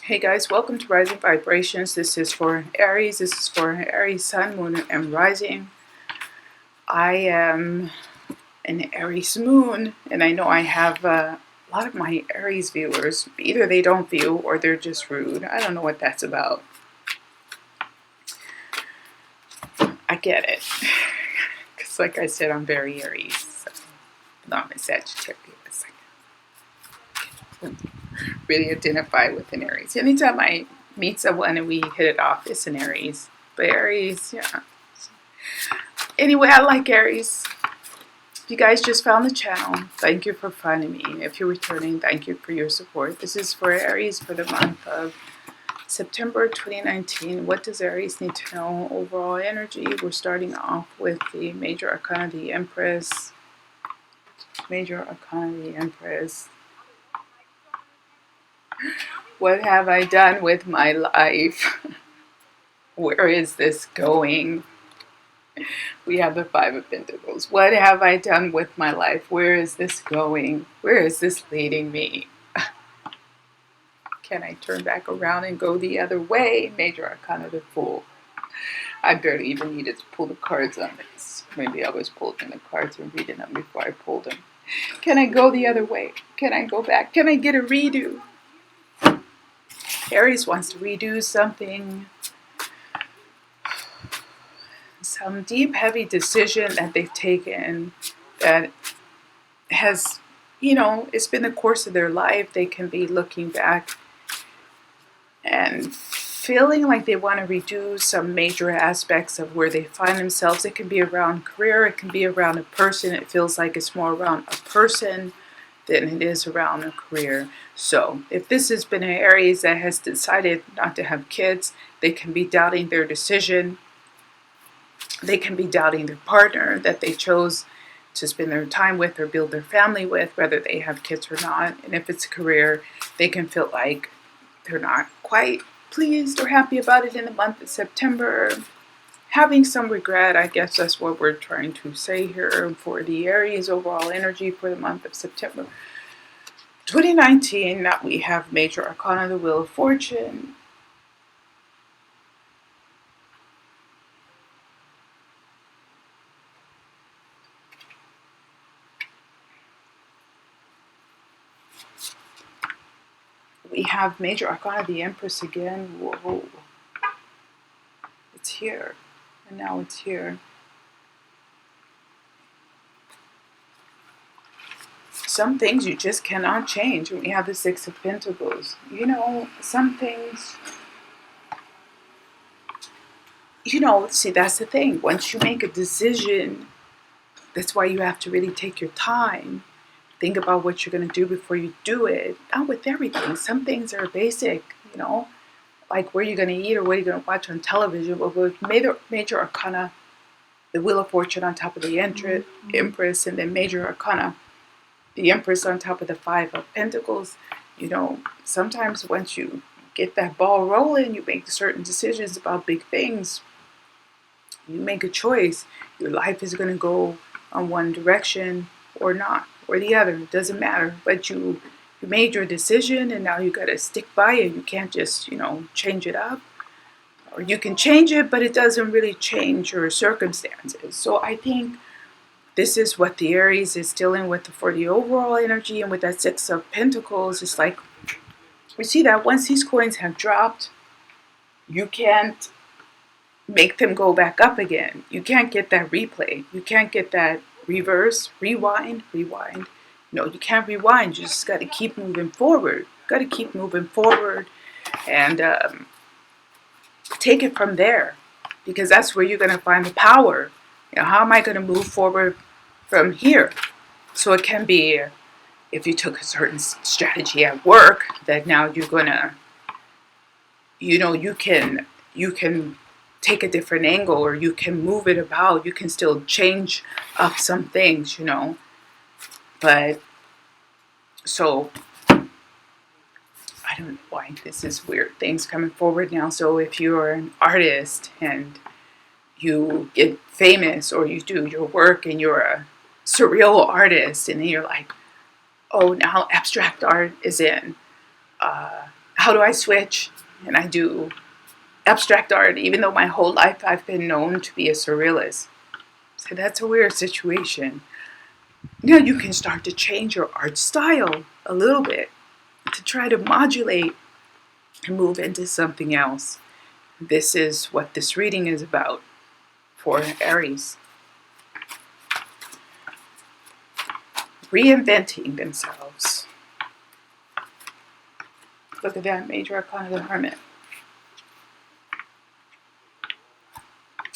Hey guys, welcome to Rising Vibrations. This is for Aries. This is for Aries Sun, Moon, and Rising. I am an Aries Moon, and I know I have a lot of my Aries viewers. Either they don't view or they're just rude. I don't know what that's about. I get it. Because like I said, I'm very Aries. So, no, I'm a Sagittarius. I really identify with an Aries. Anytime I meet someone and we hit it off, it's an Aries. But Aries, yeah. Anyway, I like Aries. If you guys just found the channel, thank you for finding me. If you're returning, thank you for your support. This is for Aries for the month of September 2019. What does Aries need to know? Overall energy. We're starting off with the Major Arcana, the Empress. Major Arcana, the Empress. What have I done with my life? Where is this going? We have the Five of Pentacles. What have I done with my life? Where is this going? Where is this leading me? Can I turn back around and go the other way? Major Arcana, the Fool. I barely even needed to pull the cards on this. Maybe I was pulling the cards and reading them before I pulled them. Can I go the other way? Can I go back? Can I get a redo? Aries wants to redo something. Some deep, heavy decision that they've taken that has, it's been the course of their life. They can be looking back and feeling like they want to redo some major aspects of where they find themselves. It can be around career, it can be around a person. It feels like it's more around a person than it is around a career. So if this has been an Aries that has decided not to have kids, they can be doubting their decision. They can be doubting their partner that they chose to spend their time with or build their family with, whether they have kids or not. And if it's a career, they can feel like they're not quite pleased or happy about it in the month of September. Having some regret, I guess that's what we're trying to say here for the Aries overall energy for the month of September 2019. Now we have Major Arcana, the Wheel of Fortune. We have Major Arcana, the Empress again. Whoa. It's here. And now it's here. Some things you just cannot change. When we have the Six of Pentacles, some things, see, that's the thing. Once you make a decision, that's why you have to really take your time. Think about what you're going to do before you do it. Not with everything. Some things are basic, like where you're going to eat or what you're going to watch on television. But with Major Arcana, the Wheel of Fortune on top of the Empress, and then Major Arcana, the Empress on top of the Five of Pentacles, sometimes once you get that ball rolling, you make certain decisions about big things. You make a choice. Your life is going to go on one direction or not, or the other. It doesn't matter. But you made your decision, and now you got to stick by it. You can't just, change it up. Or you can change it, but it doesn't really change your circumstances. So I think this is what the Aries is dealing with for the overall energy. And with that Six of Pentacles, it's like, we see that once these coins have dropped, you can't make them go back up again. You can't get that replay. You can't get that reverse, rewind. You can't rewind. You just got to keep moving forward. And take it from there, because that's where you're going to find the power. How am I going to move forward from here? So it can be, if you took a certain strategy at work, that now you're going to, you can take a different angle, or you can move it about. You can still change up some things, But, so, I don't know why this is weird things coming forward now. So if you're an artist and you get famous, or you do your work and you're a surreal artist, and then you're like, oh, now abstract art is in. how do I switch and I do abstract art, even though my whole life I've been known to be a surrealist. So that's a weird situation. Now you can start to change your art style a little bit to try to modulate and move into something else. This is what this reading is about for Aries. Reinventing themselves. Look at that, Major Arcana of the Hermit.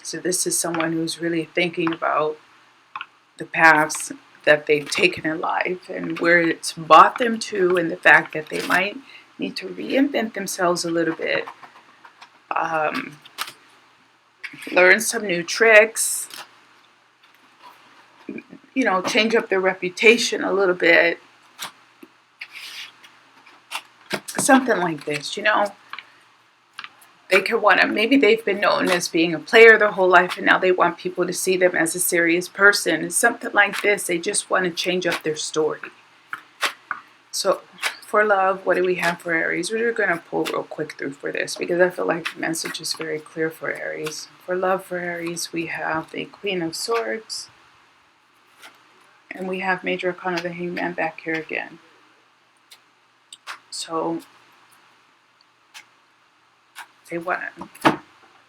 So this is someone who's really thinking about the paths that they've taken in life and where it's brought them to, and the fact that they might need to reinvent themselves a little bit. Learn some new tricks, change up their reputation a little bit. Something like this, They could want to, maybe they've been known as being a player their whole life and now they want people to see them as a serious person. It's something like this. They just want to change up their story. So for love, what do we have for Aries? We're going to pull real quick through for this because I feel like the message is very clear for Aries. For love for Aries, we have the Queen of Swords. And we have Major Arcana of the Hangman back here again. So they want to,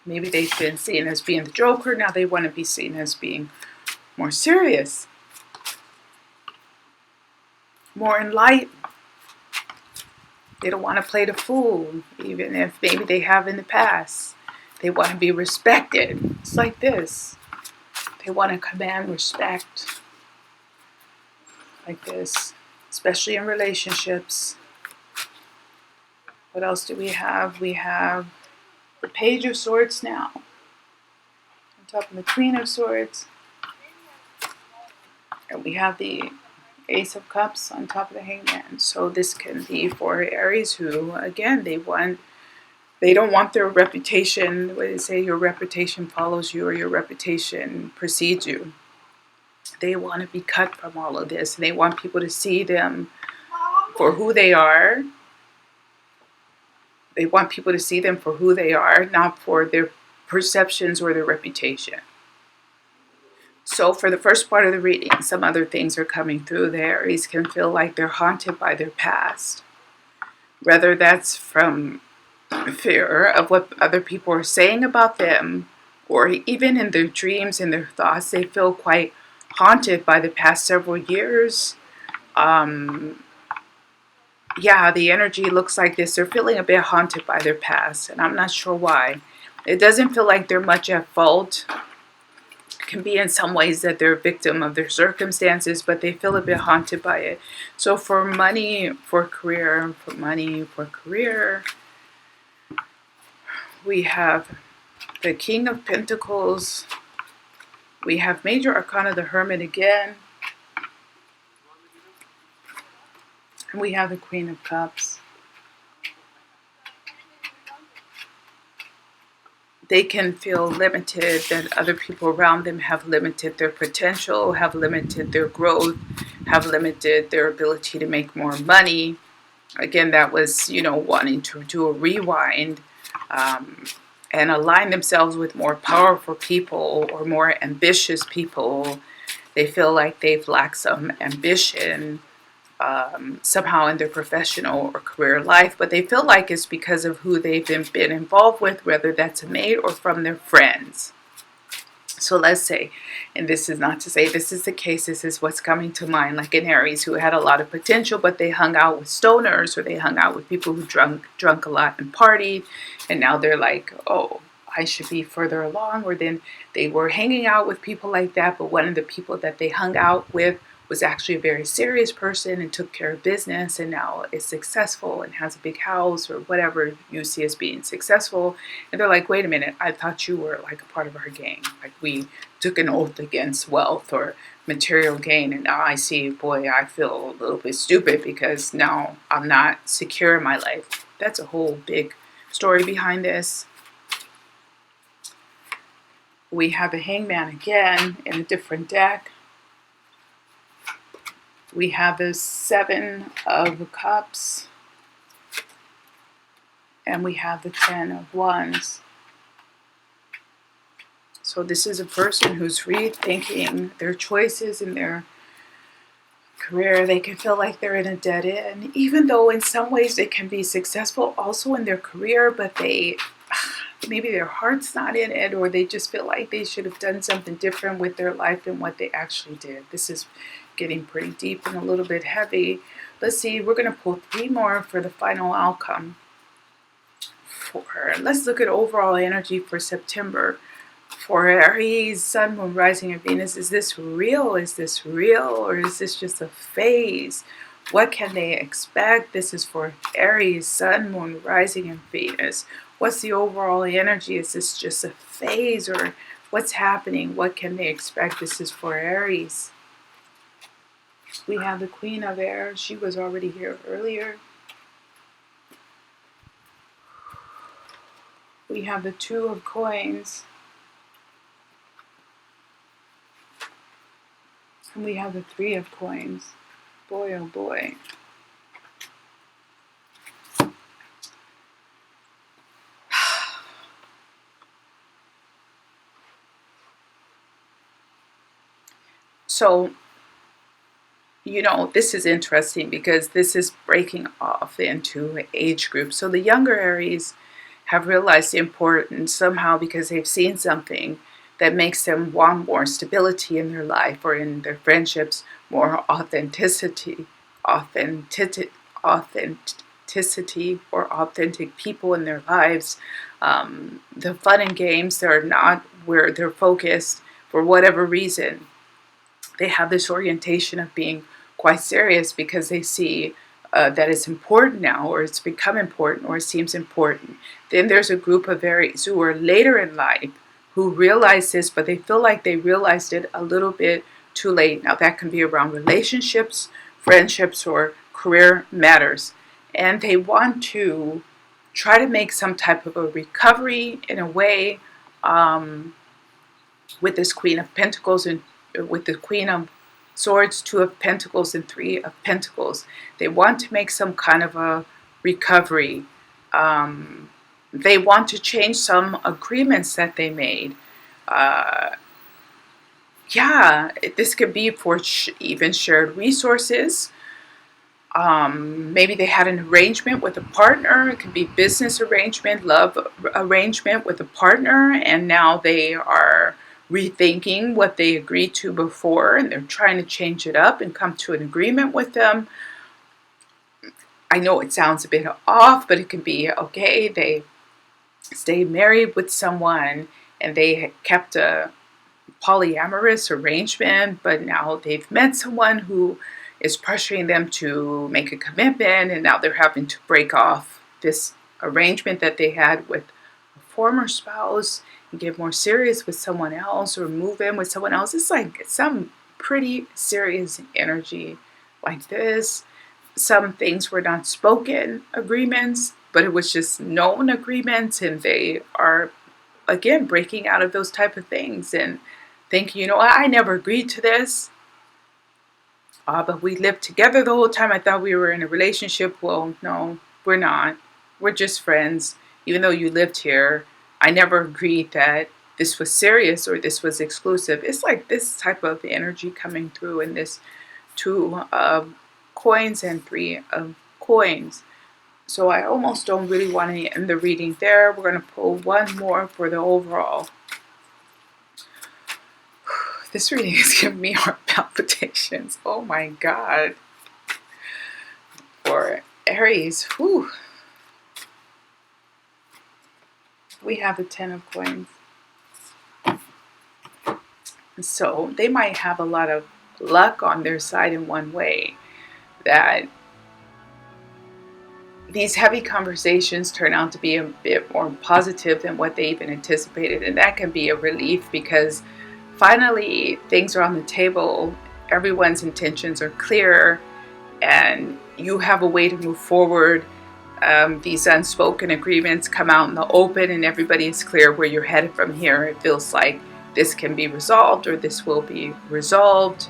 maybe they've been seen as being the Joker. Now they want to be seen as being more serious, more enlightened. They don't want to play the fool, even if maybe they have in the past. They want to be respected. It's like this. They want to command respect. Like this, especially in relationships. What else do we have? We have the Page of Swords now. On top of the Queen of Swords. And we have the Ace of Cups on top of the Hangman. So this can be for Aries who, again, they don't want their reputation, what they say, your reputation follows you or your reputation precedes you. They want to be cut from all of this. And they want people to see them for who they are. They want people to see them for who they are, not for their perceptions or their reputation. So for the first part of the reading, some other things are coming through. The Aries can feel like they're haunted by their past. Whether that's from fear of what other people are saying about them, or even in their dreams and their thoughts, they feel quite haunted by the past several years. The energy looks like this. They're feeling a bit haunted by their past, and I'm not sure why. It doesn't feel like they're much at fault. It can be in some ways that they're a victim of their circumstances, but they feel a bit haunted by it. So for money, for career, we have the King of Pentacles. We have Major Arcana the Hermit again. And we have the Queen of Cups. They can feel limited, that other people around them have limited their potential, have limited their growth, have limited their ability to make more money. Again, that was, wanting to do a rewind and align themselves with more powerful people or more ambitious people. They feel like they've lacked some ambition somehow in their professional or career life, but they feel like it's because of who they've been involved with, whether that's a mate or from their friends. So let's say, and this is not to say this is the case, this is what's coming to mind, like an Aries who had a lot of potential, but they hung out with stoners or they hung out with people who drunk a lot and partied, and now they're like, oh, I should be further along. Or then they were hanging out with people like that, but one of the people that they hung out with was actually a very serious person and took care of business and now is successful and has a big house or whatever you see as being successful. And they're like, wait a minute, I thought you were like a part of our gang. Like we took an oath against wealth or material gain. And now I see, boy, I feel a little bit stupid because now I'm not secure in my life. That's a whole big story behind this. We have a Hangman again in a different deck. We have the Seven of Cups. and we have the 10 of Wands. So this is a person who's rethinking their choices in their career. They can feel like they're in a dead end, even though in some ways they can be successful also in their career, but maybe their heart's not in it, or they just feel like they should have done something different with their life than what they actually did. This is getting pretty deep and a little bit heavy. Let's see, we're going to pull 3 more for the final outcome. Let's look at overall energy for September. For Aries, Sun, Moon, Rising, and Venus, is this real? Is this real? Or is this just a phase? What can they expect? This is for Aries, Sun, Moon, Rising, and Venus. What's the overall energy? Is this just a phase? Or what's happening? What can they expect? This is for Aries. We have the Queen of Air. She was already here earlier. We have the Two of Coins. And we have the Three of Coins. Boy, oh boy. So, this is interesting because this is breaking off into age groups. So the younger Aries have realized the importance somehow because they've seen something that makes them want more stability in their life or in their friendships, more authenticity or authentic people in their lives. The fun and games, they're not where they're focused for whatever reason. They have this orientation of being quite serious because they see that it's important now, or it's become important, or it seems important. Then there's a group of Aries who are later in life who realize this, but they feel like they realized it a little bit too late. Now that can be around relationships, friendships, or career matters. And they want to try to make some type of a recovery in a way with this Queen of Pentacles and with the Queen of Swords, Two of Pentacles, and Three of Pentacles. They want to make some kind of a recovery. They want to change some agreements that they made. This could be for even shared resources. Maybe they had an arrangement with a partner. It could be business arrangement, love arrangement with a partner, and now they are rethinking what they agreed to before, and they're trying to change it up and come to an agreement with them. I know it sounds a bit off, but it can be okay. They stayed married with someone and they kept a polyamorous arrangement, but now they've met someone who is pressuring them to make a commitment, and now they're having to break off this arrangement that they had with a former spouse and get more serious with someone else or move in with someone else. It's like some pretty serious energy like this. Some things were not spoken agreements, but it was just known agreements, and they are again breaking out of those type of things and thinking, I never agreed to this. But we lived together the whole time. I thought we were in a relationship. Well, no, we're not. We're just friends. Even though you lived here, I never agreed that this was serious or this was exclusive. It's like this type of energy coming through in this Two of Coins and Three of Coins. So I almost don't really want to end the reading there. We're going to pull one more for the overall. This reading is giving me heart palpitations. Oh my God. For Aries, whew. We have the 10 of Coins. So they might have a lot of luck on their side in one way, that these heavy conversations turn out to be a bit more positive than what they even anticipated. And that can be a relief because finally things are on the table, everyone's intentions are clear, and you have a way to move forward. These unspoken agreements come out in the open and everybody is clear where you're headed from here. It feels like this can be resolved or this will be resolved.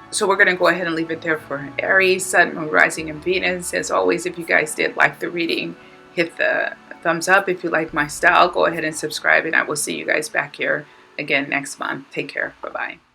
So we're going to go ahead and leave it there for Aries, Sun, Moon, Rising, and Venus. As always, if you guys did like the reading, hit the thumbs up if you like my style. Go ahead and subscribe, and I will see you guys back here again next month. Take care. Bye-bye.